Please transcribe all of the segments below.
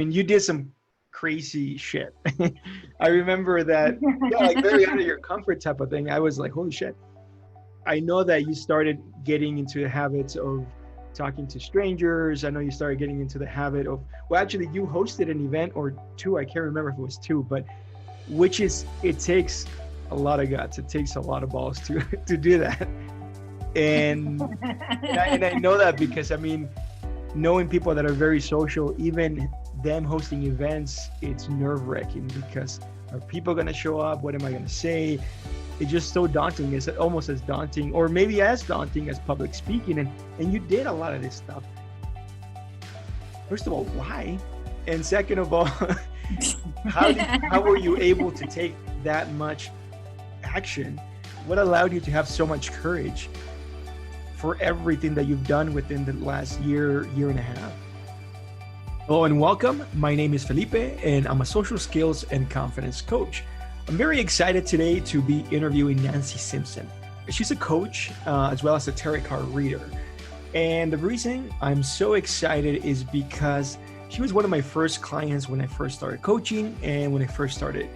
And you did some crazy shit. I remember that, yeah, like very out of your comfort type of thing. I was like, holy shit. I know that you started getting into the habits of talking to strangers. I know you started getting into the habit of, well, actually, you hosted an event or two. I can't remember if it was two, but it takes a lot of guts. It takes a lot of balls to to do that. And I know that because, I mean, knowing people that are very social, even them hosting events, it's nerve-wracking because are people going to show up? What am I going to say? It's just so daunting. It's almost as daunting, or maybe as daunting as public speaking. And you did a lot of this stuff. First of all, why? And second of all, how were you able to take that much action? What allowed you to have so much courage for everything that you've done within the last year and a half? Hello and welcome. My name is Felipe and I'm a social skills and confidence coach. I'm very excited today to be interviewing Nancy Simpson. She's a coach as well as a tarot card reader. And the reason I'm so excited is because she was one of my first clients when I first started coaching and when I first started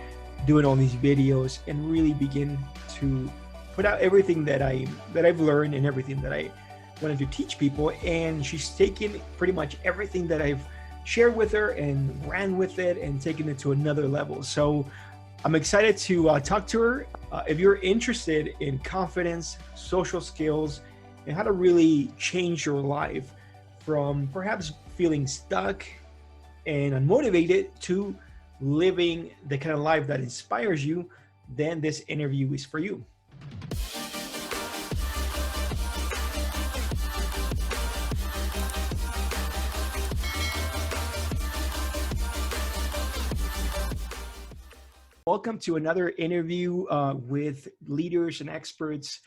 doing all these videos and really begin to put out everything that I've learned and everything that I wanted to teach people. And she's taken pretty much everything that I've shared with her and ran with it and taken it to another level. So I'm excited to talk to her. If you're interested in confidence, social skills, and how to really change your life from perhaps feeling stuck and unmotivated to living the kind of life that inspires you, then this interview is for you. Welcome to another interview with leaders and experts.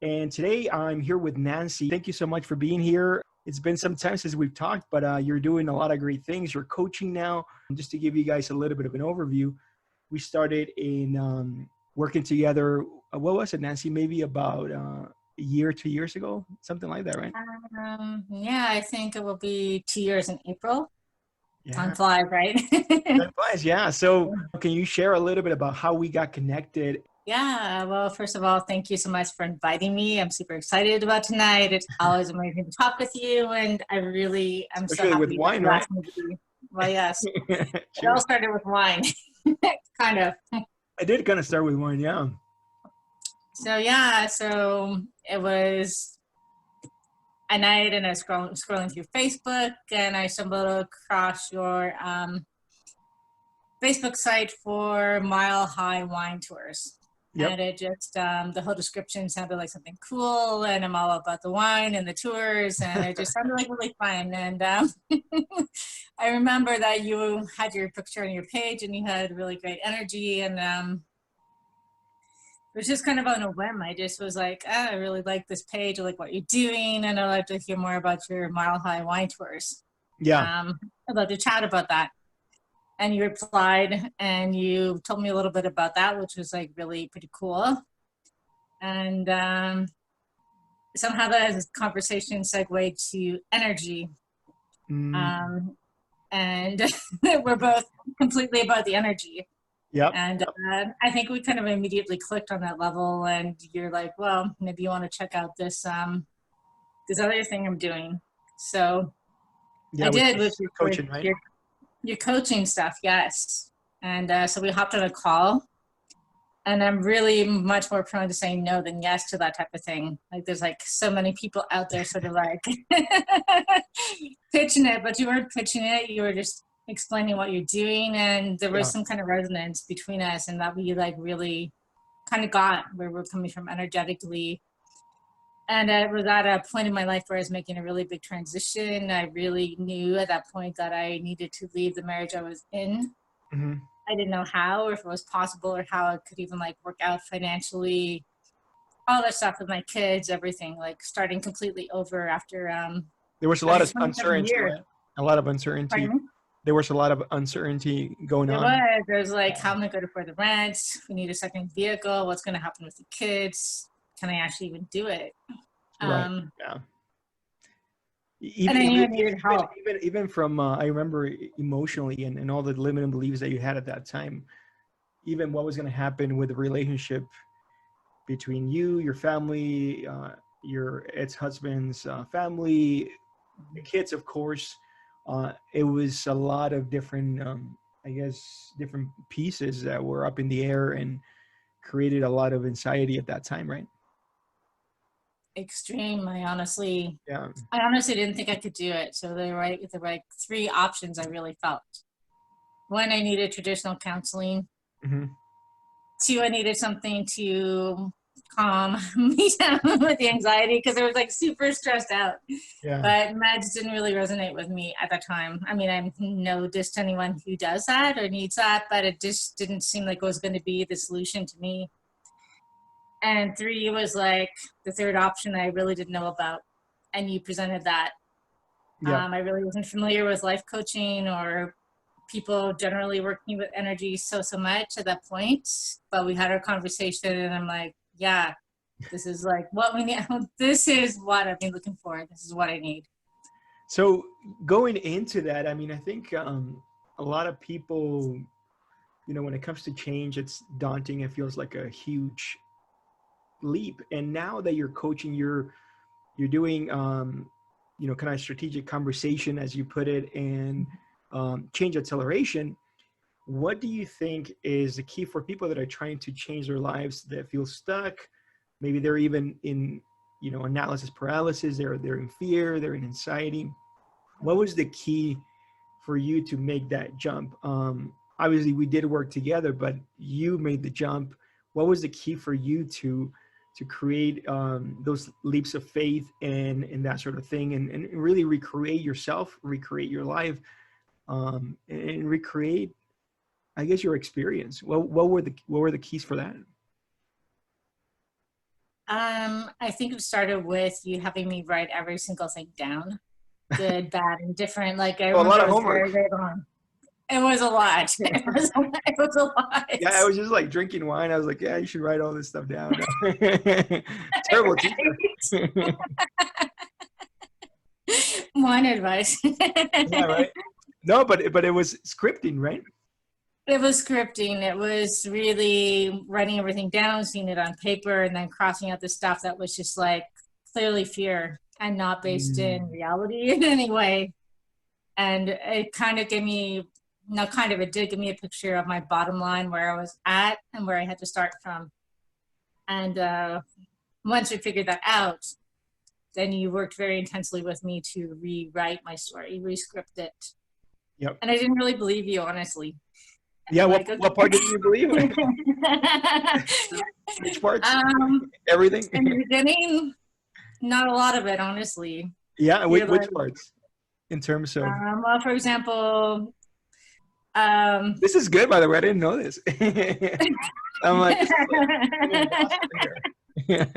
And today I'm here with Nancy. Thank you so much for being here. It's been some time since we've talked, but you're doing a lot of great things. You're coaching now. And just to give you guys a little bit of an overview, we started in working together. What was it, Nancy? Maybe about a year, 2 years ago, something like that, right? Yeah, I think it will be 2 years in April. Yeah. Time flies, right? Time flies, yeah. So can you share a little bit about how we got connected? Yeah, well, first of all, thank you so much for inviting me. I'm super excited about tonight. It's always amazing to talk with you, and I'm so Especially with happy that wine, you right? asked me to be. Well, yes, it all Cheers. started with wine, kind of. I did kind of start with wine, yeah. So it was a night, and I was scrolling through Facebook, and I stumbled across your Facebook site for Mile High Wine Tours. Yep. And it just, the whole description sounded like something cool, and I'm all about the wine and the tours, and it just sounded like really fun. And I remember that you had your picture on your page, and you had really great energy, and it was just kind of on a whim. I just was like, I really like this page, I like what you're doing, and I'd like to hear more about your Mile High Wine Tours. Yeah. I'd love to chat about that. And you replied and you told me a little bit about that, which was like really pretty cool. And somehow that conversation segued to energy. And we're both completely about the energy. Yep. And I think we kind of immediately clicked on that level, and you're like, well, maybe you want to check out this other thing I'm doing. So yeah, I did with your coaching, right? Your coaching stuff, yes. And so we hopped on a call, and I'm really much more prone to saying no than yes to that type of thing. Like there's like so many people out there sort of like pitching it, but you weren't pitching it. You were just explaining what you're doing, and there was some kind of resonance between us, and that we like really kind of got where we're coming from energetically. And it was at a point in my life where I was making a really big transition. I really knew at that point that I needed to leave the marriage I was in. Mm-hmm. I didn't know how, or if it was possible, or how I could even like work out financially, all that stuff with my kids, everything, like starting completely over after. There was a lot of uncertainty. A lot of uncertainty. There was a lot of uncertainty going on. There was like, how am I going to afford the rent? We need a second vehicle. What's going to happen with the kids? Can I actually even do it? Right. Yeah. And I Even knew I needed help. even from I remember emotionally and all the limiting beliefs that you had at that time, even what was going to happen with the relationship between you, your family, your ex-husband's family, the kids, of course. It was a lot of different, I guess, different pieces that were up in the air and created a lot of anxiety at that time, right? Extreme. Yeah. I honestly didn't think I could do it. So there were like three options I really felt. One, I needed traditional counseling. Hmm. Two, I needed something to calm me down with the anxiety because I was like super stressed out. Yeah. But meds didn't really resonate with me at that time. I mean, I'm no diss to anyone who does that or needs that, but it just didn't seem like it was going to be the solution to me. And three was like the third option I really didn't know about. And you presented that. Yeah. I really wasn't familiar with life coaching or people generally working with energy so much at that point. But we had our conversation and I'm like, yeah, this is like what we need. This is what I've been looking for. This is what I need. So going into that, I mean, I think a lot of people, when it comes to change, it's daunting. It feels like a huge leap. And now that you're coaching, you're doing, kind of strategic conversation, as you put it, and change acceleration. What do you think is the key for people that are trying to change their lives, that feel stuck? Maybe they're even in, analysis paralysis. They're in fear. They're in anxiety. What was the key for you to make that jump? Obviously, we did work together, but you made the jump. What was the key for you to create those leaps of faith and that sort of thing, and really recreate yourself, recreate your life, and recreate, I guess, your experience? What were the keys for that? I think it started with you having me write every single thing down, good, bad, and different. Like I Oh, a remember lot I of was homework. very on. It was a lot. It was a lot. Yeah, I was just like drinking wine. I was like, yeah, you should write all this stuff down. Terrible teacher. One advice. Yeah, right. No, but it was scripting, right? It was scripting. It was really writing everything down, seeing it on paper, and then crossing out the stuff that was just like clearly fear and not based in reality in any way. And it kind of gave me, no, kind of, it did give me a picture of my bottom line, where I was at and where I had to start from. And once we figured that out, then you worked very intensely with me to rewrite my story, rescript it. Yep. And I didn't really believe you, honestly. Yeah. Like, What part did you believe? Which parts? Everything. In the beginning, not a lot of it, honestly. Yeah. You're Which like, parts? In terms of. well, for example, This is good, by the way. I didn't know this. I'm like, this is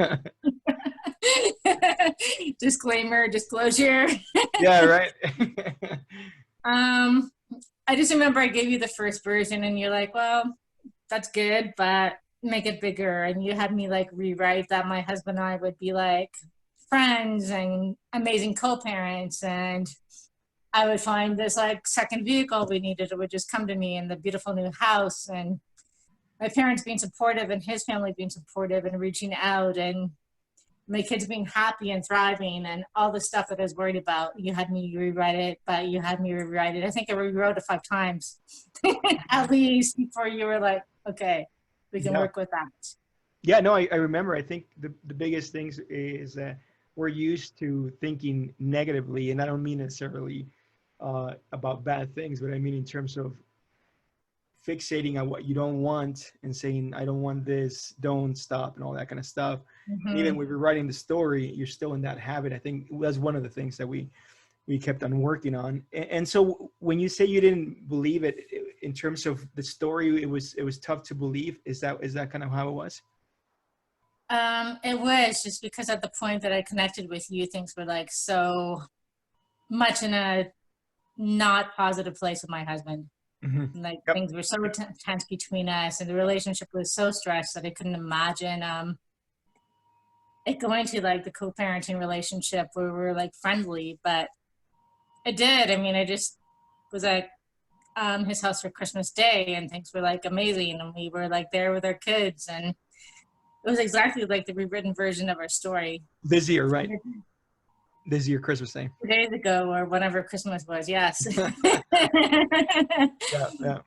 like disclaimer, disclosure. Yeah, right. I just remember I gave you the first version and you're like, well, that's good, but make it bigger. And you had me like rewrite that my husband and I would be like friends and amazing co-parents, and I would find this like second vehicle we needed. It would just come to me, in the beautiful new house, and my parents being supportive and his family being supportive and reaching out, and my kids being happy and thriving, and all the stuff that I was worried about. You had me rewrite it, but you had me rewrite it. I think I rewrote it 5 times at least before you were like, okay, we can work with that. Yeah, no, I remember. I think the biggest things is that we're used to thinking negatively, and I don't mean necessarily about bad things, but I mean in terms of fixating on what you don't want and saying, I don't want this, don't stop, and all that kind of stuff. Mm-hmm. And even when you're writing the story, you're still in that habit. I think that's one of the things that we kept on working on. And so when you say you didn't believe it, in terms of the story, it was tough to believe. Is that kind of how it was? It was just because at the point that I connected with you, things were like so much in a not positive place with my husband. Mm-hmm. Like things were so tense between us, and the relationship was so stressed that I couldn't imagine it going to like the co-parenting relationship where we're like friendly, but it did. I mean, I just was at his house for Christmas Day and things were like amazing. And we were like there with our kids and it was exactly like the rewritten version of our story. This year, right? This is your Christmas thing. 2 days ago or whenever Christmas was, yes. Yeah.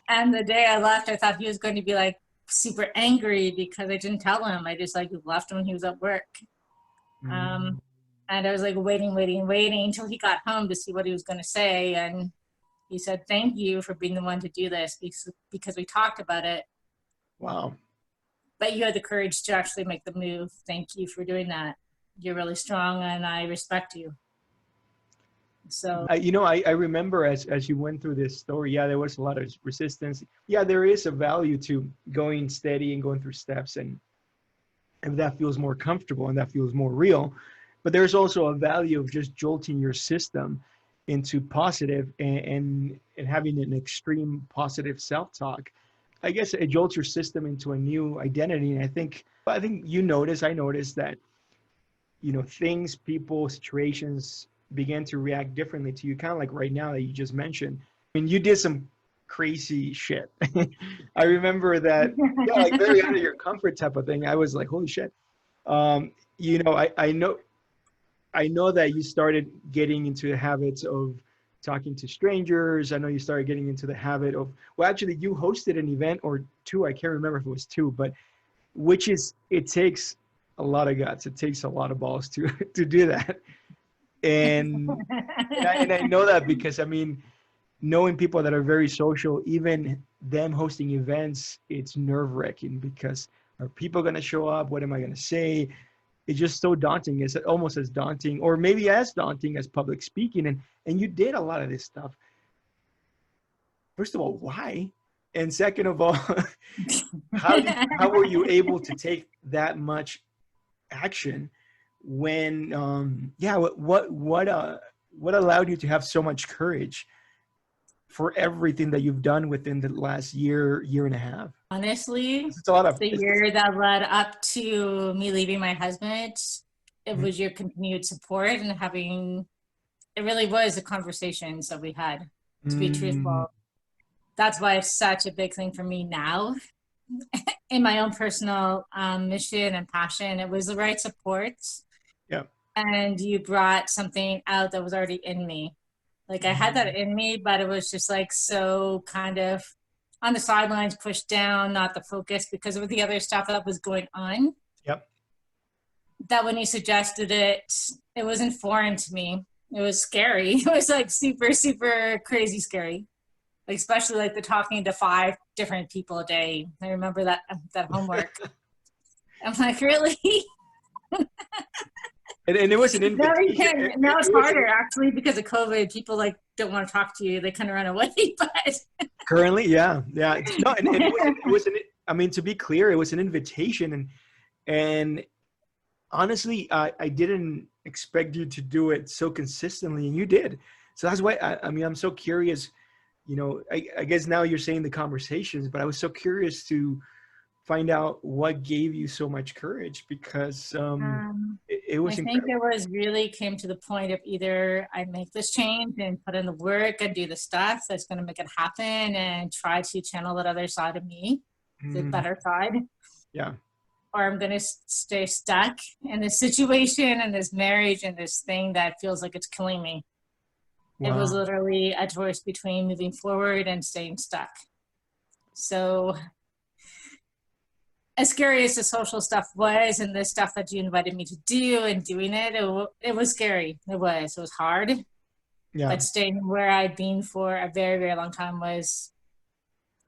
And the day I left, I thought he was going to be like super angry because I didn't tell him. I just like left him when he was at work. And I was like waiting until he got home to see what he was going to say. And he said, "Thank you for being the one to do this because we talked about it. Wow. But you had the courage to actually make the move. Thank you for doing that. You're really strong and I respect you." So, I remember as you went through this story, yeah, there was a lot of resistance. Yeah, there is a value to going steady and going through steps, and that feels more comfortable and that feels more real. But there's also a value of just jolting your system into positive and having an extreme positive self-talk. I guess it jolts your system into a new identity. And I think I noticed that, things, people, situations began to react differently to you, kind of like right now that you just mentioned. I mean, you did some crazy shit. I remember that, yeah, like very out of your comfort type of thing. I was like, holy shit. I know that you started getting into the habits of talking to strangers. I know you started getting into the habit of, well, actually you hosted an event or two. I can't remember if it was two, but it takes a lot of guts. It takes a lot of balls to do that. And I know that because, I mean, knowing people that are very social, even them hosting events, it's nerve-wracking because are people going to show up? What am I going to say? It's just so daunting. It's almost as daunting, or maybe as daunting as public speaking. And you did a lot of this stuff. First of all, why? And second of all, how were you able to take that much action when what allowed you to have so much courage for everything that you've done within the last year and a half? Honestly, it's a lot of the year that led up to me leaving my husband, it was your continued support and it really was the conversations that we had, to be truthful. That's why it's such a big thing for me now in my own personal mission and passion. It was the right support. Yeah. And you brought something out that was already in me. Like I had that in me, but it was just like so kind of on the sidelines, pushed down, not the focus because of the other stuff that was going on. Yep. That when you suggested it, it wasn't foreign to me. It was scary. It was like super, super crazy scary. Like especially like the talking to 5 different people a day. I remember that homework. I'm like, really? And it was an invitation. Now it's harder actually because of COVID. People like don't want to talk to you. They kind of run away. But currently, yeah. No, and I mean, to be clear, it was an invitation, and honestly, I didn't expect you to do it so consistently, and you did. So that's why I mean, I'm so curious. I guess now you're saying the conversations, but I was so curious to find out what gave you so much courage because it was I think it was really came to the point of either I make this change and put in the work and do the stuff that's going to make it happen and try to channel that other side of me, the better side. Yeah. Or I'm going to stay stuck in this situation and this marriage and this thing that feels like it's killing me. Wow. It was literally a choice between moving forward and staying stuck. So as scary as the social stuff was and the stuff that you invited me to do and doing it was scary. It was hard. Yeah. But staying where I'd been for a very, very long time was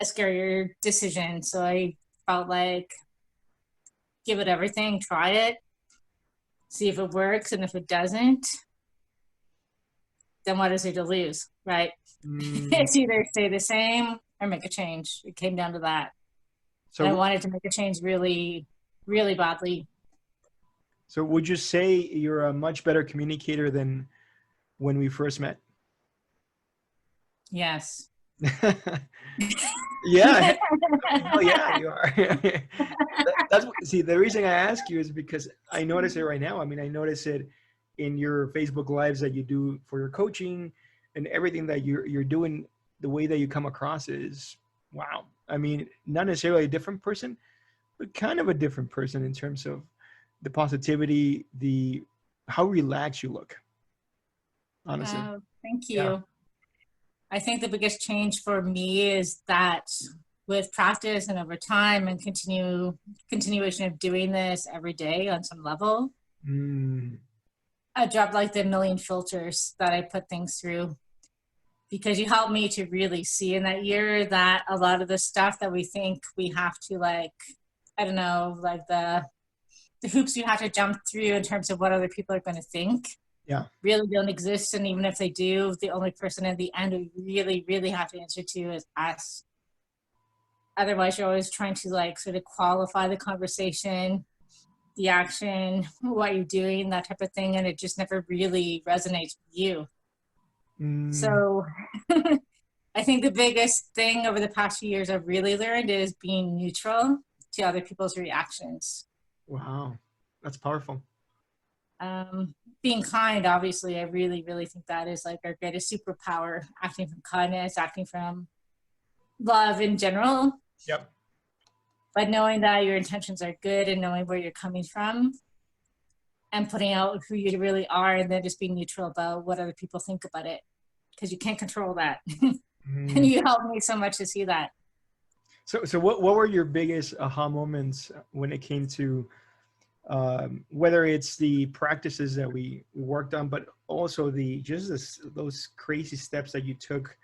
a scarier decision. So I felt like give it everything, try it, see if it works. And if it doesn't, then what is there to lose, right? It's either stay the same or make a change. It came down to that. So I wanted to make a change really, really badly. So would you say you're a much better communicator than when we first met? Yes. Yeah, hell yeah, you are. See, the reason I ask you is because I notice it right now. I mean, I notice it in your Facebook lives that you do for your coaching and everything that you're doing. The way that you come across is wow. I mean, not necessarily a different person, but kind of a different person in terms of the positivity, the how relaxed you look. Honestly, Thank yeah. you. I think the biggest change for me is that with practice and over time and continuation of doing this every day on some level, Mm, I dropped like the million filters that I put things through, because you helped me to really see in that year that a lot of the stuff that we think we have to, like, I don't know, like the hoops you have to jump through in terms of what other people are going to think yeah. really don't exist. And even if they do, the only person at the end we really, really have to answer to is us. Otherwise, you're always trying to like sort of qualify the conversation, the action, what you're doing, that type of thing. And it just never really resonates with you. Mm, So I think the biggest thing over the past few years I've really learned is being neutral to other people's reactions. wow, that's powerful. Being kind, obviously, I really, really think that is like our greatest superpower, acting from kindness, acting from love in general, Yep. but knowing that your intentions are good and knowing where you're coming from and putting out who you really are, and then just being neutral about what other people think about it, because you can't control that. And Mm. you helped me so much to see that. So what were your biggest aha moments when it came to whether it's the practices that we worked on, but also the just those crazy steps that you took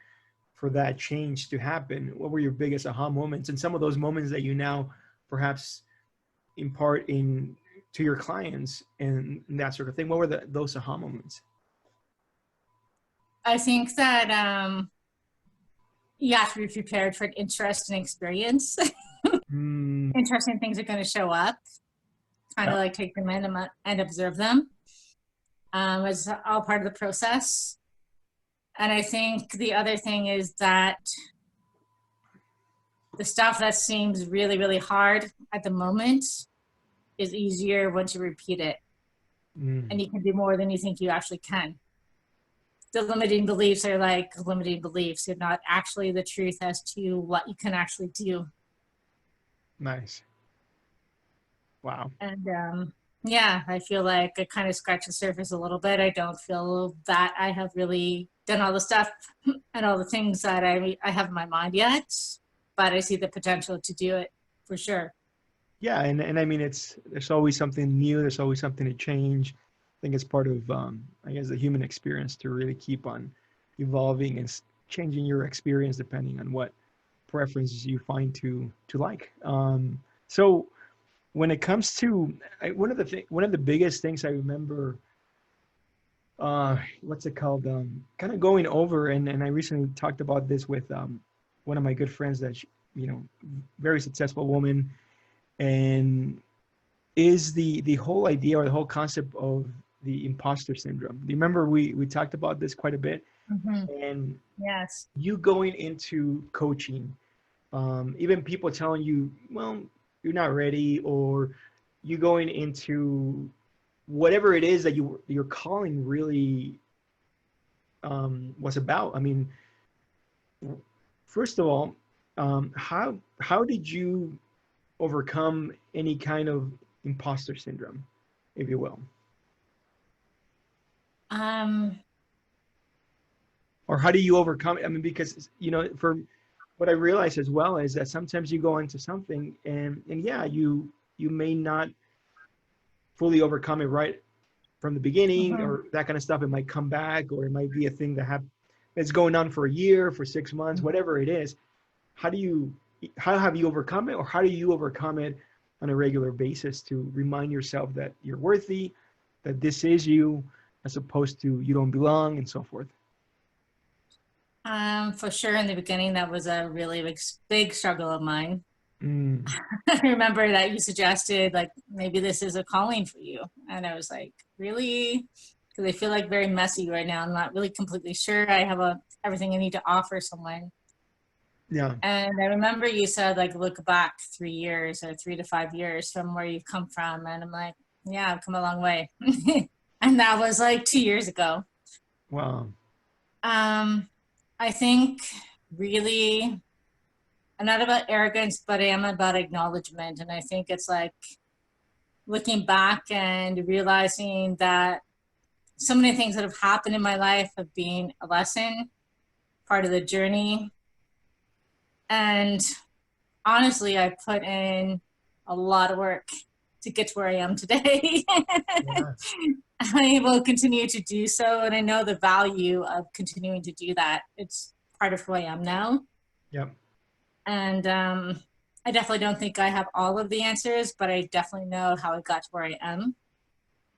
for that change to happen? What were your biggest aha moments, and some of those moments that you now perhaps impart in to your clients and that sort of thing? What were those aha moments? I think that you have to be prepared for an interesting experience. Mm, Interesting things are going to show up. Kind yeah. of like take them in and observe them. It's all part of the process. And I think the other thing is that the stuff that seems really, really hard at the moment is easier once you repeat it. Mm, And you can do more than you think you actually can. The limiting beliefs are like limiting beliefs. They're not actually the truth as to what you can actually do. nice. Wow. And yeah, I feel like I kind of scratched the surface a little bit. I don't feel that I have really done all the stuff and all the things that I have in my mind yet, but I see the potential to do it for sure. Yeah, and I mean there's always something new. There's always something to change. I think it's part of I guess the human experience to really keep on evolving and changing your experience depending on what preferences you find to like. So when it comes to one of the biggest things I remember, what's it called? Kind of going over, and I recently talked about this with one of my good friends that very successful woman, and is the whole idea or the whole concept of the imposter syndrome. Do you remember we talked about this quite a bit? Mm-hmm. And Yes. you going into coaching, even people telling you, well, you're not ready, or you going into whatever it is that your calling really was about. I mean, first of all, how did you overcome any kind of imposter syndrome, if you will? Um, Or how do you overcome it? I mean, because for what I realize as well is that sometimes you go into something and yeah, you may not fully overcome it right from the beginning mhm. or that kind of stuff. It might come back, or it might be a thing that's going on for a year, for 6 months, whatever it is. How do you how have you overcome it, or how do you overcome it on a regular basis to remind yourself that you're worthy, that this is you, as opposed to you don't belong, and so forth? For sure, in the beginning, that was a really big struggle of mine. Mm, I remember that you suggested like maybe this is a calling for you, and I was like, really? Because I feel like very messy right now. I'm not really completely sure I have everything I need to offer someone. Yeah. And I remember you said, like, look back 3 years or 3 to 5 years from where you've come from. And I'm like, yeah, I've come a long way. And that was like 2 years ago. Wow. I think really, I'm not about arrogance, but I am about acknowledgement. And I think it's like looking back and realizing that so many things that have happened in my life have been a lesson, part of the journey. And honestly, I put in a lot of work to get to where I am today. Yeah. I will continue to do so, and I know the value of continuing to do that. It's part of who I am now. Yep. And I definitely don't think I have all of the answers, but I definitely know how I got to where I am.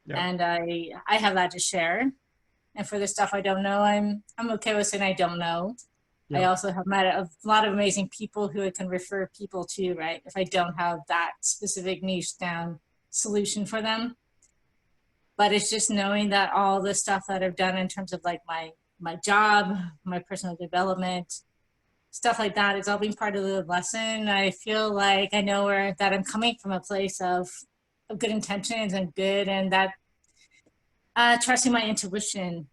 Yep. And I have that to share. And for the stuff I don't know, I'm okay with saying I don't know. I Yep. also have met a lot of amazing people who I can refer people to, right? If I don't have that specific niche down solution for them. But it's just knowing that all the stuff that I've done in terms of like my job, my personal development, stuff like that, it's all been part of the lesson. I feel like I know that I'm coming from a place of good intentions and good, and that trusting my intuition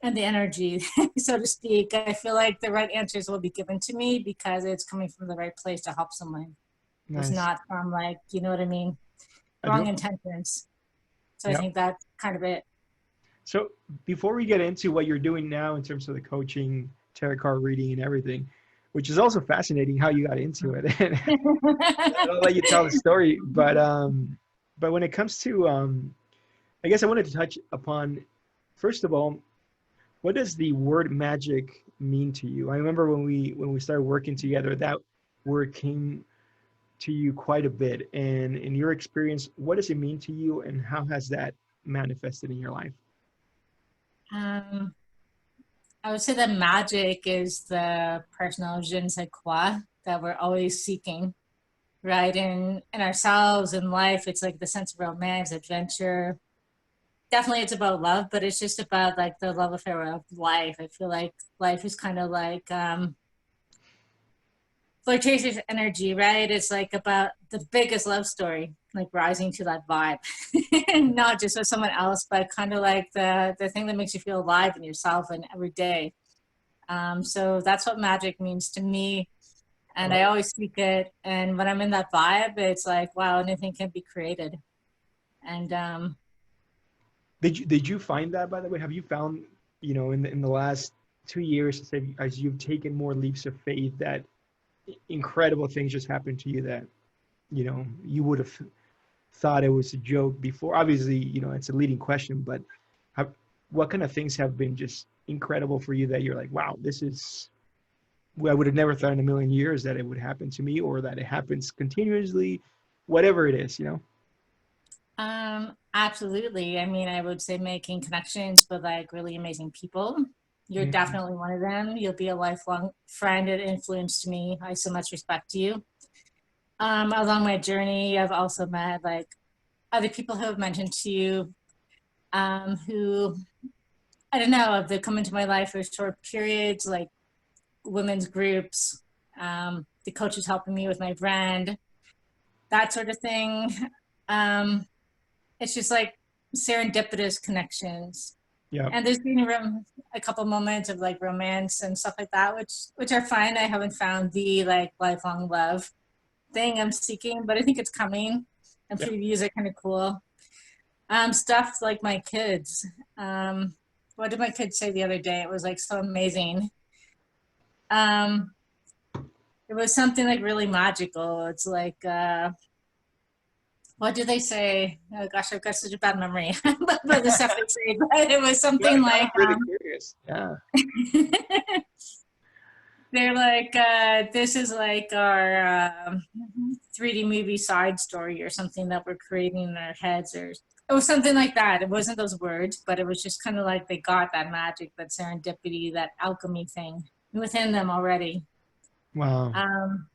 and the energy, so to speak. I feel like the right answers will be given to me because it's coming from the right place to help someone. It's Nice. not from, like, you know what I mean, I wrong do. intentions. So I Yep. think that's kind of it. So before we get into what you're doing now in terms of the coaching, tarot card reading, and everything, which is also fascinating how you got into it. I'll let you tell the story, but when it comes to I guess I wanted to touch upon, first of all, what does the word magic mean to you? I remember when we started working together, that word came to you quite a bit. And in your experience, what does it mean to you, and how has that manifested in your life? um, I would say that magic is the personal je ne sais quoi that we're always seeking, right? In ourselves, in life, it's like the sense of romance, adventure. Definitely it's about love, but it's just about like the love affair of life. I feel like life is kind of like flirtatious energy, right? It's like about the biggest love story, like rising to that vibe. Not just with someone else, but kind of like the thing that makes you feel alive in yourself and every day. So that's what magic means to me. And I Well, always speak it. And when I'm in that vibe, it's like, wow, anything can be created. And did you find that, by the way? Have you found, in the last 2 years, as you've taken more leaps of faith, that incredible things just happened to you that you would have thought it was a joke before? Obviously, it's a leading question, but have, what kind of things have been just incredible for you that you're like, wow, this is, I would have never thought in a million years that it would happen to me, or that it happens continuously, whatever it is. absolutely. I mean, I would say making connections with like really amazing people. You're Mhm. definitely one of them. You'll be a lifelong friend. It influenced me. I so much respect you. Along my journey, I've also met like other people who have mentioned to you, who, I don't know, if they come into my life for short periods, like women's groups, the coaches helping me with my brand, that sort of thing. Um, it's just like serendipitous connections. Yeah. And there's been a couple moments of like romance and stuff like that, which are fine. I haven't found the like lifelong love thing I'm seeking, but I think it's coming. And Yeah. previews are kind of cool. Stuff like my kids. What did my kids say the other day? It was like so amazing. Um, it was something like really magical. It's like, what do they say? Oh gosh, I've got such a bad memory about the stuff they say, but it was Yeah, something now like, I'm really curious. Yeah. they're like, this is like our 3D movie side story or something that we're creating in our heads, or it was something like that. It wasn't those words, but it was just kind of like they got that magic, that serendipity, that alchemy thing within them already. Wow. Um,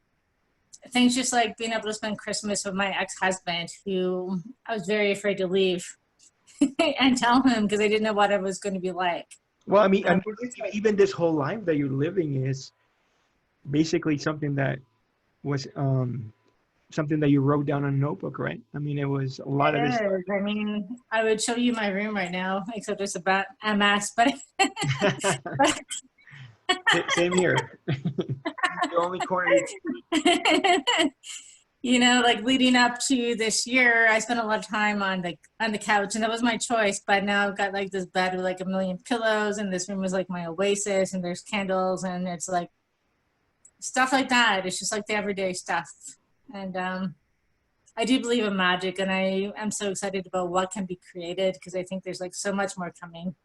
Things just like being able to spend Christmas with my ex-husband, who I was very afraid to leave and tell him because I didn't know what it was going to be like. Well, I mean, Um, even this whole life that you're living is, basically something that was something that you wrote down on a notebook, right? I mean, it was a lot of this. It is. I mean, I would show you my room right now, except it's about MS, but Same here. The only corner. you know, like leading up to this year, I spent a lot of time on the couch, and that was my choice. But now I've got like this bed with like a million pillows, and this room is like my oasis, and there's candles, and it's like stuff like that. It's just like the everyday stuff, and I do believe in magic, and I am so excited about what can be created because I think there's like so much more coming,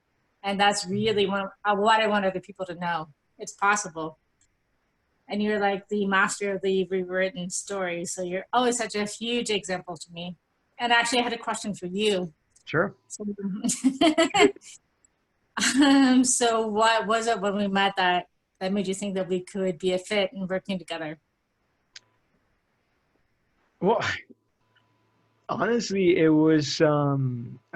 and that's really what I want other people to know. It's possible. And you're like the master of the rewritten story. So you're always such a huge example to me. And actually, I had a question for you. Sure. So, so what was it when we met that made you think that we could be a fit and working together? Well, honestly, it was, I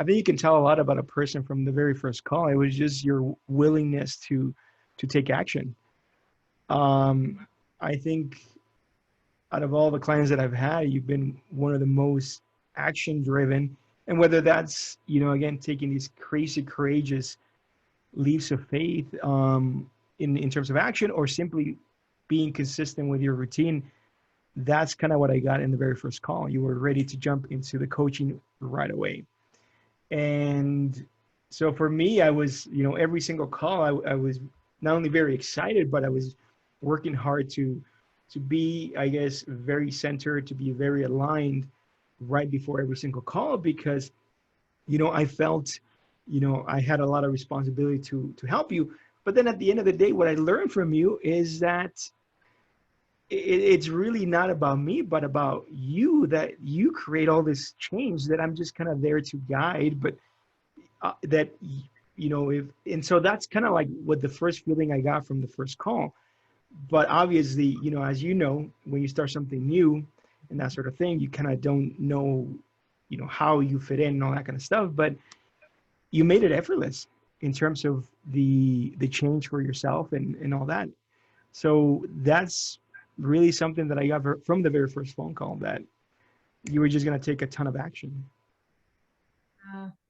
think you can tell a lot about a person from the very first call. It was just your willingness to take action. I think out of all the clients that I've had, you've been one of the most action driven. And whether that's, again, taking these crazy, courageous leaps of faith in terms of action or simply being consistent with your routine, that's kind of what I got in the very first call. You were ready to jump into the coaching right away. And so for me, I was, every single call, I was not only very excited, but I was working hard to be, I guess, very centered, to be very aligned right before every single call because, I felt, I had a lot of responsibility to help you. But then at the end of the day, what I learned from you is that it's really not about me, but about you, that you create all this change that I'm just kind of there to guide, but that, and so that's kind of like what the first feeling I got from the first call. But obviously, as you know, when you start something new and that sort of thing, you kind of don't know, how you fit in and all that kind of stuff, but you made it effortless in terms of the change for yourself and all that. So that's really something that I got from the very first phone call, that you were just going to take a ton of action.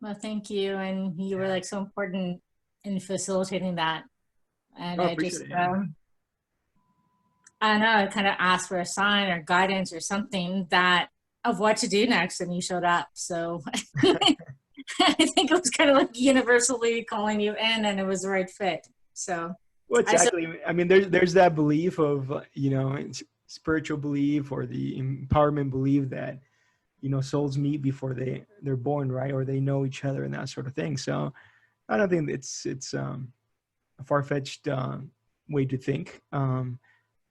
Well, thank you. And you were like so important in facilitating that. And Oh, I appreciate just, it. Yeah. I don't know, I kind of asked for a sign or guidance or something of what to do next, and you showed up. So I think it was kind of like universally calling you in, and it was the right fit. So Well, I said, exactly. I mean, there's that belief of, spiritual belief or the empowerment belief that, souls meet before they're born, right? Or they know each other and that sort of thing. So I don't think it's a far-fetched way to think.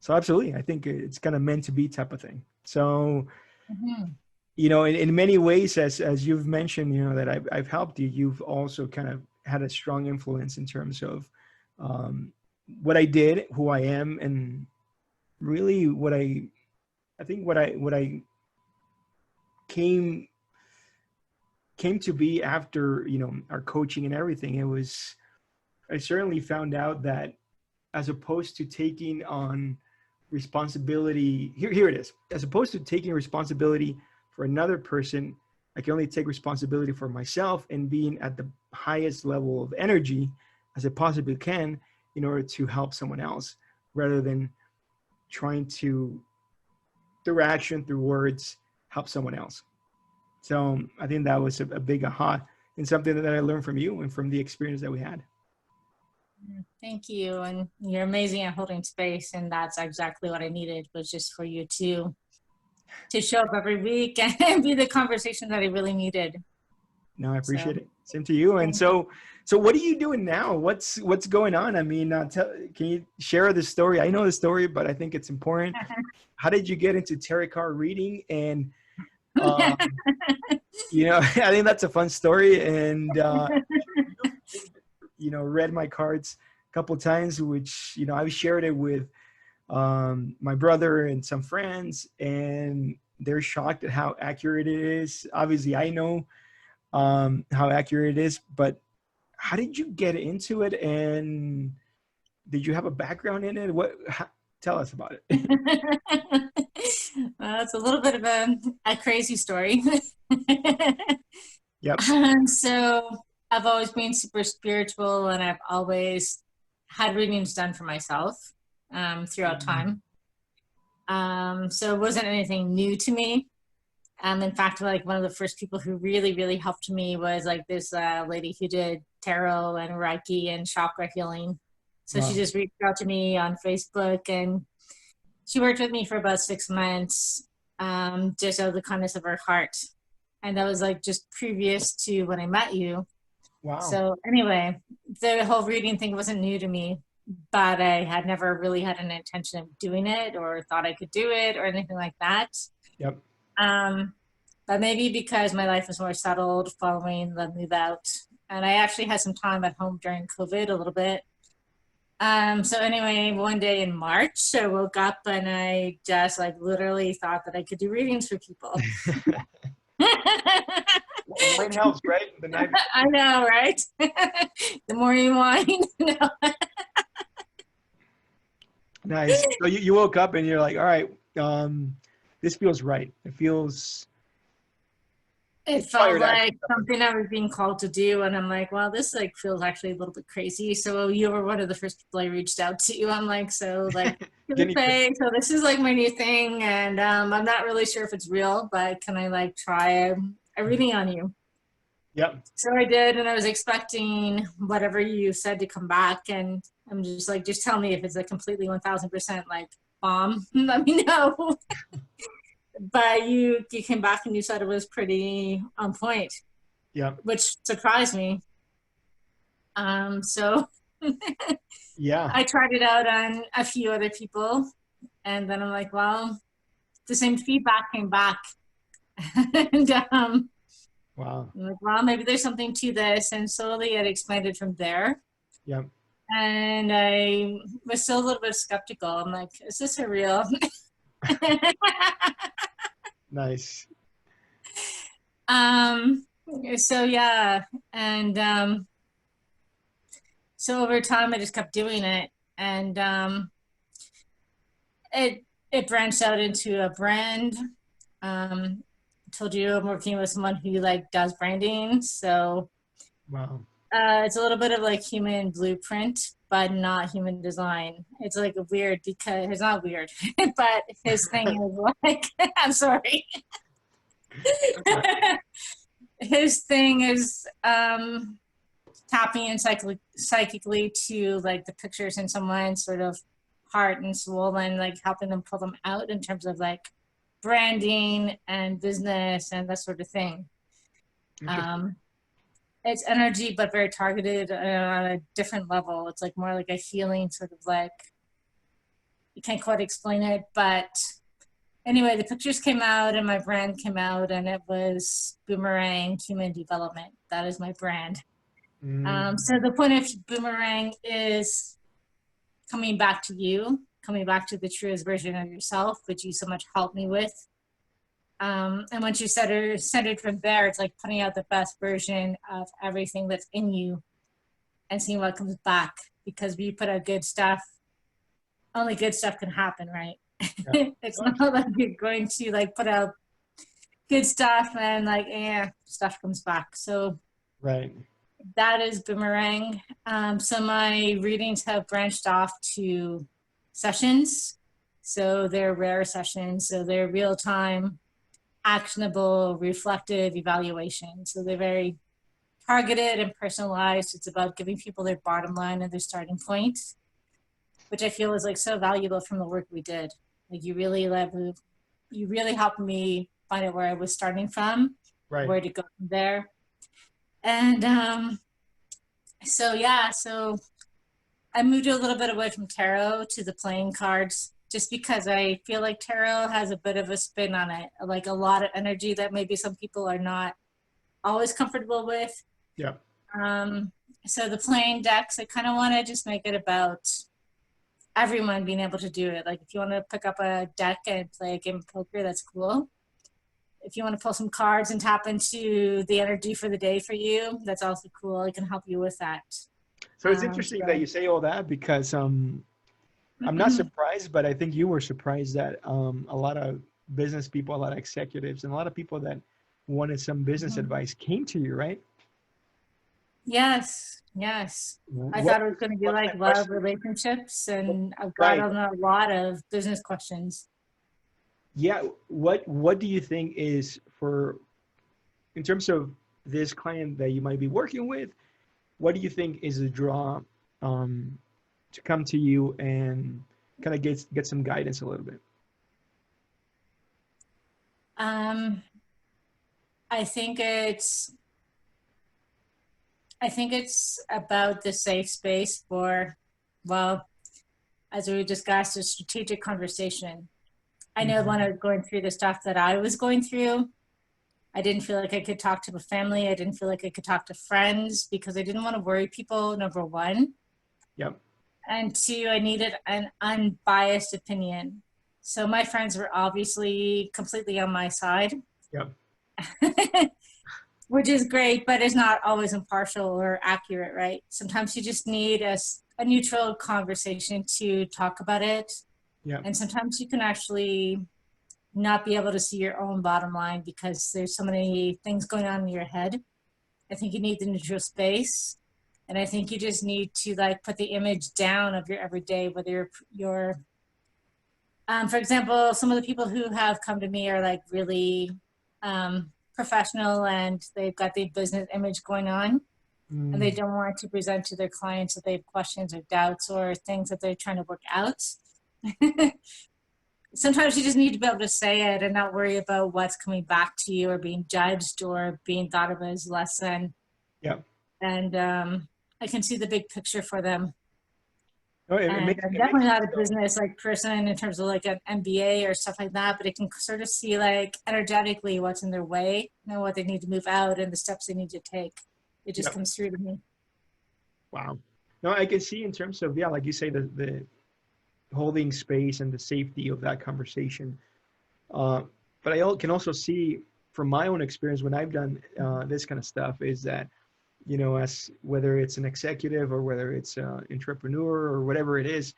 So absolutely, I think it's kind of meant to be type of thing. So, in many ways, as you've mentioned, that I've helped you, you've also kind of had a strong influence in terms of what I did, who I am, and really what I think what I came to be after, our coaching and everything. I certainly found out that as opposed to taking on responsibility, here it is, as opposed to taking responsibility for another person, I can only take responsibility for myself and being at the highest level of energy as I possibly can in order to help someone else, rather than trying to, through action, through words, help someone else. So I think that was a big aha, and something that I learned from you and from the experience that we had. thank you. And you're amazing at holding space. And that's exactly what I needed, was just for you to show up every week and be the conversation that I really needed. No, I appreciate it. Same to you. And so what are you doing now? What's going on? I mean, can you share the story? I know the story, but I think it's important. How did you get into tarot card reading? And, I think that's a fun story. And, read my cards a couple of times, which, I've shared it with my brother and some friends, and they're shocked at how accurate it is. Obviously, I know how accurate it is, but how did you get into it? And did you have a background in it? Tell us about it. Well, it's a little bit of a crazy story. Yep. So I've always been super spiritual, and I've always had readings done for myself throughout time. So it wasn't anything new to me. In fact, like one of the first people who really, really helped me was like this lady who did tarot and Reiki and chakra healing. So she just reached out to me on Facebook, and she worked with me for about 6 months, just out of the kindness of her heart. And that was like just previous to when I met you. Wow. So anyway, the whole reading thing wasn't new to me, but I had never really had an intention of doing it or thought I could do it or anything like that. Yep. But maybe because my life was more settled following the move out, and I actually had some time at home during COVID a little bit. So anyway, one day in March, I woke up and I just like literally thought that I could do readings for people. Wine helps, right? The night. I know, right? The more you wine. No. Nice. So you woke up and you're like, all right, this feels right. It felt like something I was being called to do, and I'm like, well, this like feels actually a little bit crazy. So you were one of the first people I reached out to. I'm like, so like, okay, so this is like my new thing, and I'm not really sure if it's real, but can I like try a reading on you? Yep. So I did, and I was expecting whatever you said to come back, and I'm just like, just tell me if it's a completely 1000% like bomb. Let me know. But you came back and you said it was pretty on point. Yeah. Which surprised me. So yeah. I tried it out on a few other people, and then I'm like, well, the same feedback came back. And wow. I'm like, well, maybe there's something to this, and slowly it expanded from there. Yeah. And I was still a little bit skeptical. I'm like, is this a real? Nice. So yeah, and so over time I just kept doing it, and it branched out into a brand. Told you I'm working with someone who like does branding, so wow. It's a little bit of like human blueprint, but not human design. It's like a weird, because it's not weird, but his thing is like, I'm sorry. His thing is tapping in psychically to like the pictures in someone's sort of heart and soul, and like helping them pull them out in terms of like branding and business and that sort of thing. It's energy, but very targeted on a different level. It's like more like a healing sort of like, you can't quite explain it, but anyway, the pictures came out and my brand came out, and it was Boomerang Human Development. That is my brand. So the point of Boomerang is coming back to you, coming back to the truest version of yourself, which you so much helped me with. And once you centered from there, it's like putting out the best version of everything that's in you and seeing what comes back. Because when you put out good stuff, only good stuff can happen, right? Yeah. It's not like you're going to like put out good stuff and like, stuff comes back. So right. That is Boomerang. So my readings have branched off to sessions. So they're rare sessions. So they're real time, actionable, reflective evaluation. So they're very targeted and personalized. It's about giving people their bottom line and their starting point, which I feel is like so valuable from the work we did. Like you really helped me find out where I was starting from, right, where to go from there. And so I moved a little bit away from tarot to the playing cards, just because I feel like tarot has a bit of a spin on it, like a lot of energy that maybe some people are not always comfortable with. Yeah. So the playing decks, I kind of want to just make it about everyone being able to do it. Like if you want to pick up a deck and play a game of poker, that's cool. If you want to pull some cards and tap into the energy for the day for you, that's also cool. I can help you with that. So it's interesting that you say all that, because I'm not surprised, but I think you were surprised that a lot of business people, a lot of executives, and a lot of people that wanted some business Mhm. advice came to you, right? Yes, yes. I What thought it was going to be what kind like of love questions? relationships, and I've Right. gotten a lot of business questions. Yeah. What do you think is for in terms of this client that you might be working with? What do you think is a draw um, to come to you and kind of get some guidance a little bit? Um, I think it's I think it's about the safe space for, well, as we discussed, a strategic conversation. I know when I Mhm. was going through the stuff that I was going through, I didn't feel like I could talk to the family. I didn't feel like I could talk to friends because I didn't want to worry people, number one. Yep. And two, I needed an unbiased opinion. So my friends were obviously completely on my side, Yep. which is great, but it's not always impartial or accurate, right? Sometimes you just need a neutral conversation to talk about it. Yep. And sometimes you can actually not be able to see your own bottom line because there's so many things going on in your head. I think you need the neutral space. And I think you just need to like put the image down of your everyday, whether you're for example, some of the people who have come to me are like really professional and they've got the business image going on and they Mm. don't want to present to their clients that they have questions or doubts or things that they're trying to work out. Sometimes you just need to be able to say it and not worry about what's coming back to you or being judged or being thought of as less than. Yep. And I can see the big picture for them. No, And I'm it makes definitely not sense a though. business like person in terms of like an MBA or stuff like that, but it can sort of see like energetically what's in their way, you know, what they need to move out and the steps they need to take. It just Yep. comes through to me. Wow. No, I can see in terms of, yeah, like you say, the holding space and the safety of that conversation. Uh, but can also see from my own experience when I've done this kind of stuff is that, you know, as whether it's an executive or whether it's an entrepreneur or whatever it is,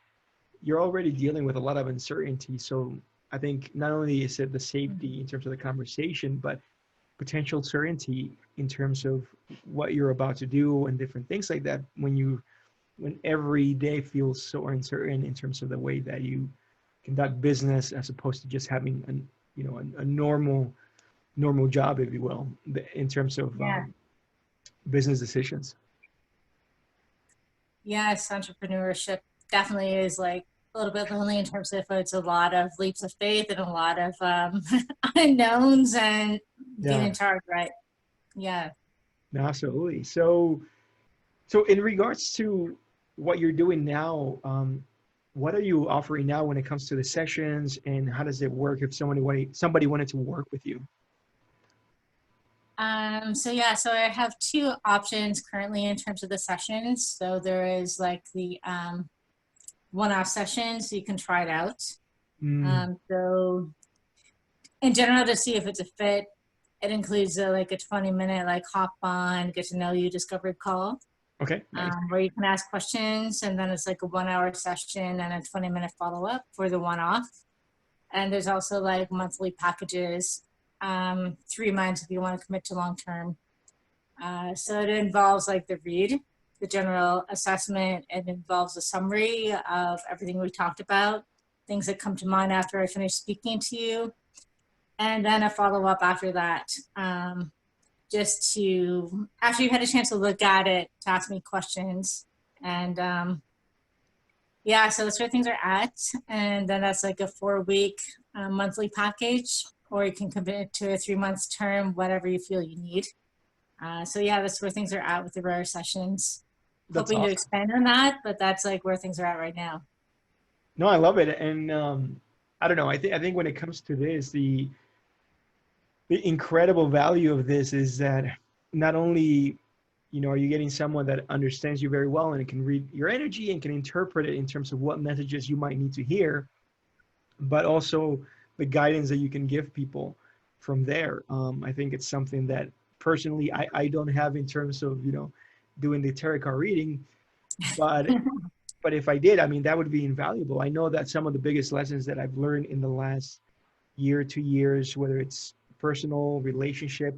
you're already dealing with a lot of uncertainty. So I think not only is it the safety in terms of the conversation, but potential certainty in terms of what you're about to do and different things like that when every day feels so uncertain in terms of the way that you conduct business as opposed to just having an you know a normal job, if you will, in terms of Yeah. business decisions. Yes, entrepreneurship definitely is like a little bit lonely in terms of it's a lot of leaps of faith and a lot of unknowns and being Yeah, in charge, right? Yeah. absolutely. So in regards to what you're doing now, what are you offering now when it comes to the sessions, and how does it work if somebody wanted to work with you? So yeah, so I have two options currently in terms of the sessions. So there is like the one-off sessions, so you can try it out. Mm, So in general, to see if it's a fit, it includes like a 20-minute like hop on, get to know you discovery call, okay, nice. where you can ask questions, and then it's like a 1 hour session and a 20-minute follow-up for the one-off. And there's also like monthly packages, 3 months if you want to commit to long term. So it involves like the read, the general assessment. It involves a summary of everything we talked about, things that come to mind after I finish speaking to you, and then a follow up after that. Just to, after you had a chance to look at it, to ask me questions. And yeah, so that's where things are at. And then that's like a 4 week monthly package, or you can commit to a 3 months term, whatever you feel you need. So yeah, that's where things are at with the rare sessions. That's Hoping to awesome. expand on that, but that's like where things are at right now. No, I love it, and I don't know. I think when it comes to this, the incredible value of this is that not only are you getting someone that understands you very well and can read your energy and can interpret it in terms of what messages you might need to hear, but also the guidance that you can give people from there. I think it's something that personally I don't have in terms of doing the tarot card reading, but but if I did, I mean, that would be invaluable. I know that some of the biggest lessons that I've learned in the last year, 2 years, whether it's personal, relationship,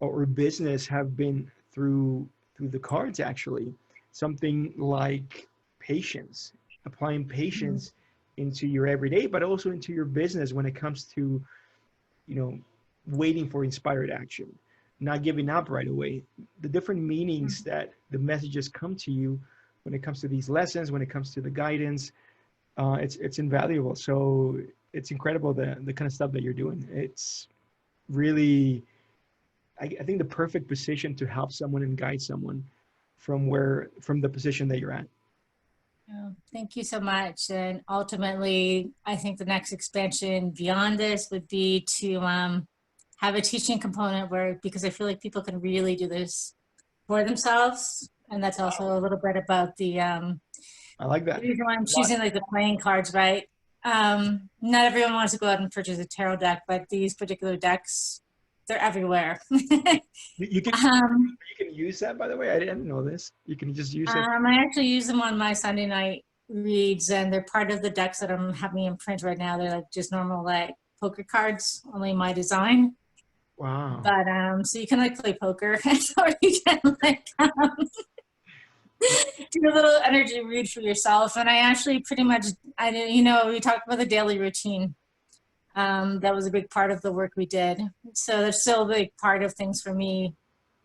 or business, have been through the cards actually. Something like patience, applying Mhm. patience into your everyday, but also into your business when it comes to, you know, waiting for inspired action, not giving up right away. The different meanings that the messages come to you when it comes to these lessons, when it comes to the guidance, it's invaluable. So it's incredible the kind of stuff that you're doing. It's really, I think, the perfect position to help someone and guide someone from the position that you're at. Yeah, thank you so much. And ultimately, I think the next expansion beyond this would be to have a teaching component where, because I feel like people can really do this for themselves. And that's also Wow, a little bit about I like the that reason why I'm a lot. choosing like the playing cards, right? Not everyone wants to go out and purchase a tarot deck, but these particular decks, they're everywhere. You can um, you can use that, by the way. I didn't know this. You can just use it. I actually use them on my Sunday night reads, and they're part of the decks that I'm having in print right now. They're like just normal like poker cards, only my design. Wow. But so you can like play poker, or you can like do a little energy read for yourself. And I actually pretty much, I did, we talked about the daily routine. That was a big part of the work we did. So that's still a big part of things for me.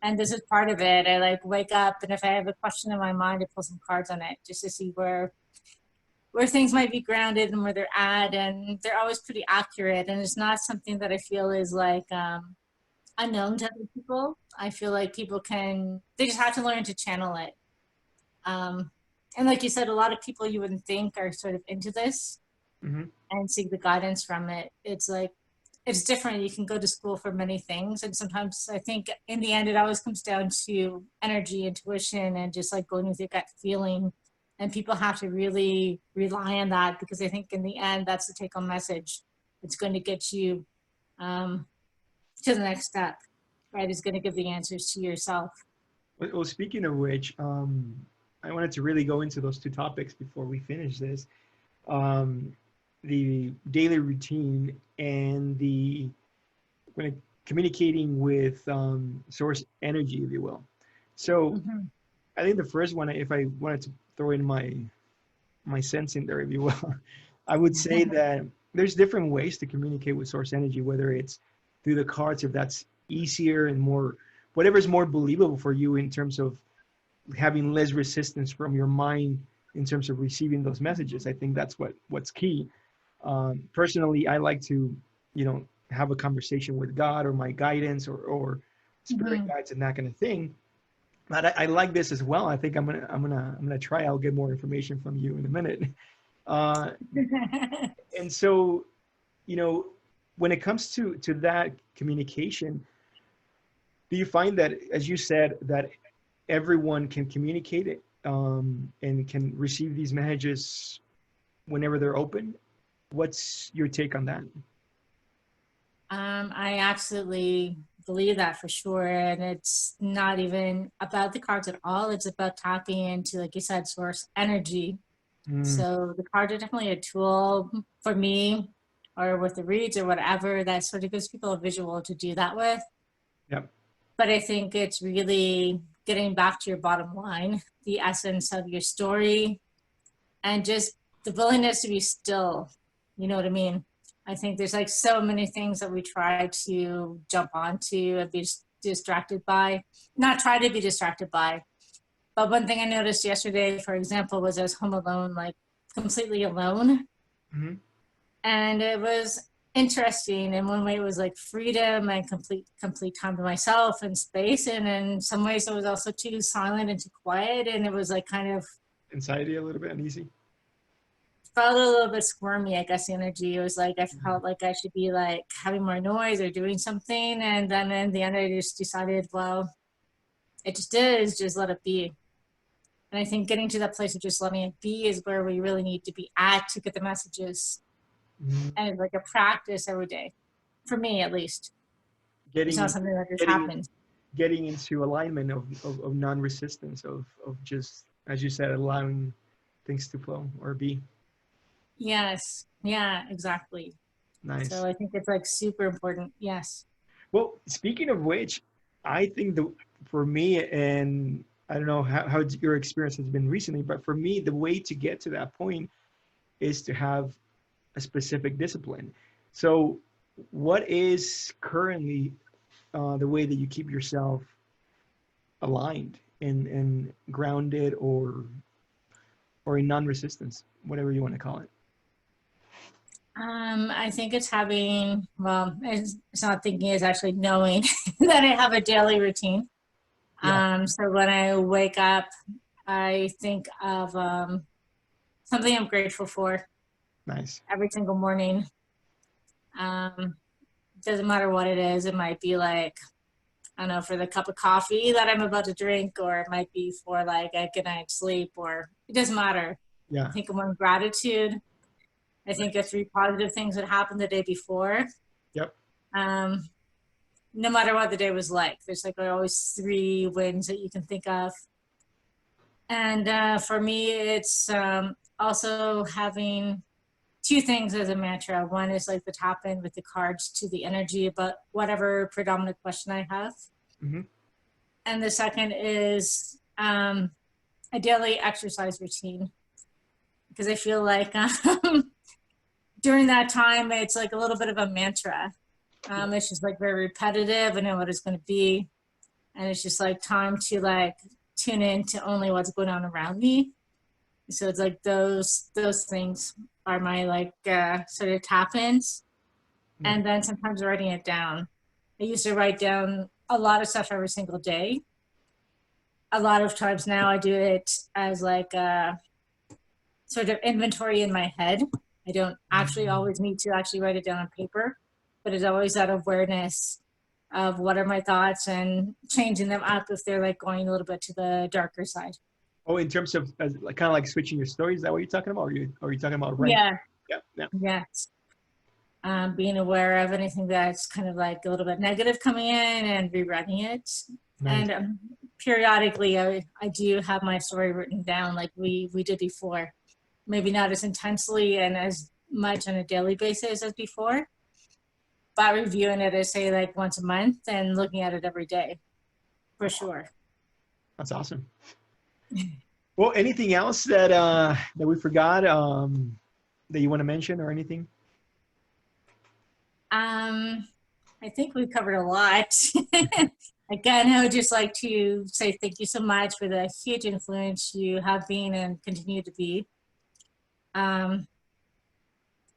And this is part of it. I like wake up, and if I have a question in my mind, I pull some cards on it just to see where things might be grounded and where they're at. And they're always pretty accurate. And it's not something that I feel is like unknown to other people. I feel like people they just have to learn to channel it. Um, and like you said, a lot of people you wouldn't think are sort of into this Hmm. and seek the guidance from it. It's like, it's different. You can go to school for many things. And sometimes I think in the end, it always comes down to energy, intuition, and just like going with your gut feeling. And people have to really rely on that, because I think in the end, that's the take home message. It's going to get you um, to the next step, right? It's going to give the answers to yourself. Well, speaking of which, I wanted to really go into those two topics before we finish this. Um, the daily routine and the when it, communicating with source energy, if you will. So Mm-hmm. I think the first one, if I wanted to throw in my sense in there, if you will, I would say that there's different ways to communicate with source energy, whether it's through the cards, if that's easier and more, whatever's more believable for you in terms of having less resistance from your mind in terms of receiving those messages. I think that's what's key. Personally, I like to, have a conversation with God or my guidance or spirit Mm-hmm. guides and that kind of thing. But I like this as well. I think I'm gonna try. I'll get more information from you in a minute. Uh, and so, you know, when it comes to that communication, do you find that, as you said, that everyone can communicate it and can receive these messages whenever they're open? What's your take on that? I absolutely believe that for sure. And it's not even about the cards at all. It's about tapping into, like you said, source energy. Mm, So the cards are definitely a tool for me, or with the reads or whatever, that sort of gives people a visual to do that with. yep. But I think it's really getting back to your bottom line, the essence of your story, and just the willingness to be still. You know what I mean? I think there's like so many things that we try to jump onto and be distracted by. Not try to be distracted by. But one thing I noticed yesterday, for example, was I was home alone, like completely alone. Hmm. And it was interesting. In one way, it was like freedom and complete time to myself and space. And in some ways, it was also too silent and too quiet. And it was like kind of Anxiety, a little bit uneasy. felt a little bit squirmy, I guess. The energy, it was like I felt like I should be like having more noise or doing something. And then in the end, I just decided, well, it just is, just let it be. And I think getting to that place of just letting it be is where we really need to be at to get the messages. Mhm. And it's like a practice every day, for me at least. It's not Getting something that just getting happens. getting into alignment of non-resistance of just, as you said, allowing things to flow or be. Yes. Yeah, exactly. Nice. So I think it's like super important. Yes. Well, speaking of which, I think for me, and I don't know how your experience has been recently, but for me, the way to get to that point is to have a specific discipline. So, what is currently the way that you keep yourself aligned and grounded or in non-resistance, whatever you want to call it? I think it's having, well, it's not thinking, it's actually knowing that I have a daily routine. Yeah, So when I wake up, I think of something I'm grateful for nice. every single morning. Um, doesn't matter what it is. It might be like, I don't know, for the cup of coffee that I'm about to drink, or it might be for like a good night's sleep, or it doesn't matter. I Yeah. think of one gratitude. I think of 3 positive things that happened the day before. Yep. Um, no matter what the day was like, there's like always 3 wins that you can think of. And for me, it's also having 2 things as a mantra. One is like the tap in with the cards to the energy about whatever predominant question I have. Mm-hmm. And the second is a daily exercise routine, because I feel like during that time, it's like a little bit of a mantra. It's just like very repetitive. I know what it's going to be. And it's just like time to like tune in to only what's going on around me. So it's like those things are my like sort of tap ins. Nice. And then sometimes writing it down. I used to write down a lot of stuff every single day. A lot of times now I do it as like a sort of inventory in my head. I don't actually always need to actually write it down on paper, but it's always that awareness of what are my thoughts and changing them up if they're like going a little bit to the darker side. Oh, in terms of like, kind of like switching your stories, is that what you're talking about? Or are you talking about writing? Yeah. Yeah, yeah. Yes. Being aware of anything that's kind of like a little bit negative coming in and rewriting it. Nice. And periodically, I do have my story written down like we did before. Maybe not as intensely and as much on a daily basis as before, but reviewing it as say like once a month and looking at it every day, for sure. That's awesome. Well, anything else that we forgot that you want to mention or anything? I think we've covered a lot. Again, I would just like to say thank you so much for the huge influence you have been and continue to be.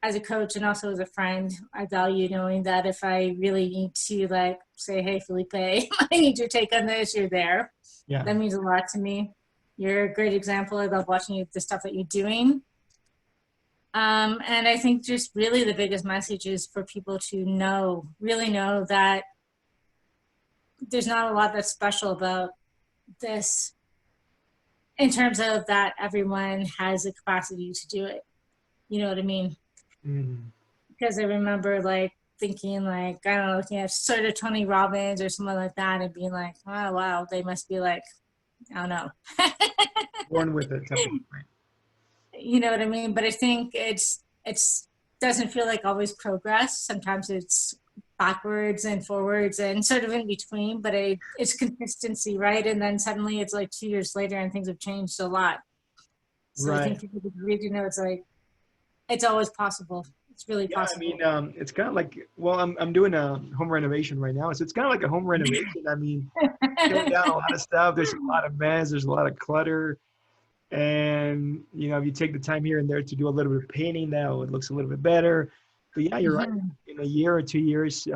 As a coach and also as a friend, I value knowing that if I really need to like say, hey, Felipe, I need your take on this, you're there. Yeah. That means a lot to me. You're a great example. I love watching you, the stuff that you're doing. And I think just really the biggest message is for people to know, really know that there's not a lot that's special about this in terms of that everyone has the capacity to do it. You know what I mean? Mm. Because I remember like thinking like, I don't know, looking at sort of Tony Robbins or someone like that and being like, oh, wow, they must be like, I don't know. Born with it. Type of, right? You know what I mean? But I think it's doesn't feel like always progress. Sometimes it's backwards and forwards and sort of in between, but it's consistency, right? And then suddenly it's like 2 years later and things have changed a lot. So I Right. think people really know it's like, it's always possible. It's really Yeah, possible. I mean, it's kind of like, well, I'm doing a home renovation right now, so it's kind of like a home renovation. I mean, tearing down a lot of stuff. There's a lot of mess. There's a lot of clutter, and you know, if you take the time here and there to do a little bit of painting, now it looks a little bit better. But yeah, you're right. In a year or 2 years,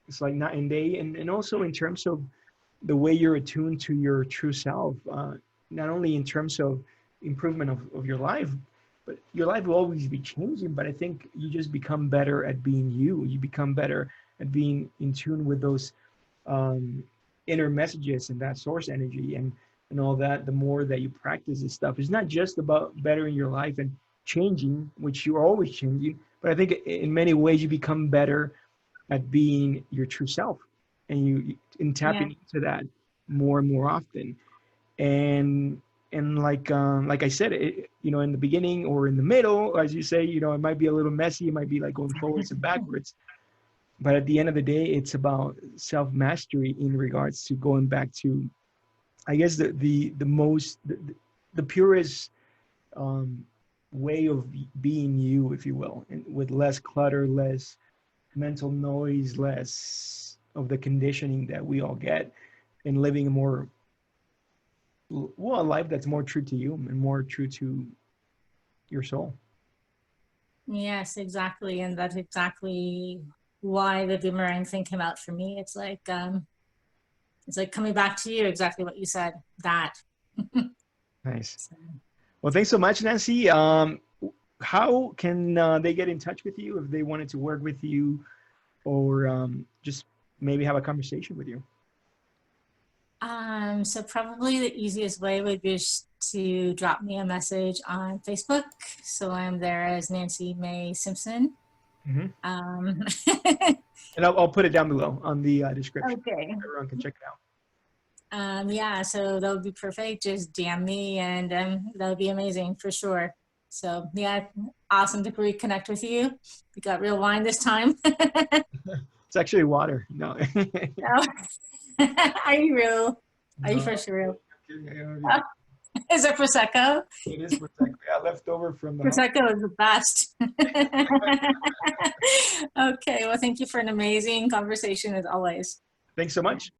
it's like night and day, and also in terms of the way you're attuned to your true self, not only in terms of improvement of your life, but your life will always be changing. But I think you just become better at being you. You become better at being in tune with those inner messages and that source energy and all that. The more that you practice this stuff, it's not just about bettering your life and changing, which you're always changing, but I think in many ways you become better at being your true self, and you in tapping into that more and more often. And and like I said, in the beginning or in the middle, as you say, it might be a little messy. It might be like going forwards and backwards. But at the end of the day, it's about self-mastery in regards to going back to, I guess, the purest way of being you, if you will, and with less clutter, less mental noise, less of the conditioning that we all get, and living a life that's more true to you and more true to your soul. Yes, exactly. And that's exactly why the boomerang thing came out for me. It's like coming back to you, exactly what you said, that. Nice. So, Well, thanks so much, Nancy. How can they get in touch with you if they wanted to work with you, or just maybe have a conversation with you? so probably the easiest way would be just to drop me a message on Facebook. So I'm there as Nancy May Simpson. Mm-hmm. And I'll put it down below on the description. Okay. Everyone can check it out. Yeah, so that would be perfect. Just DM me, and that would be amazing for sure. So yeah, awesome to reconnect with you. We got real wine this time. It's actually water. No. No. Are you real? Are you for sure? Is it Prosecco? It is Prosecco. Yeah, left over from the Prosecco is the best. Okay, well, thank you for an amazing conversation as always. Thanks so much.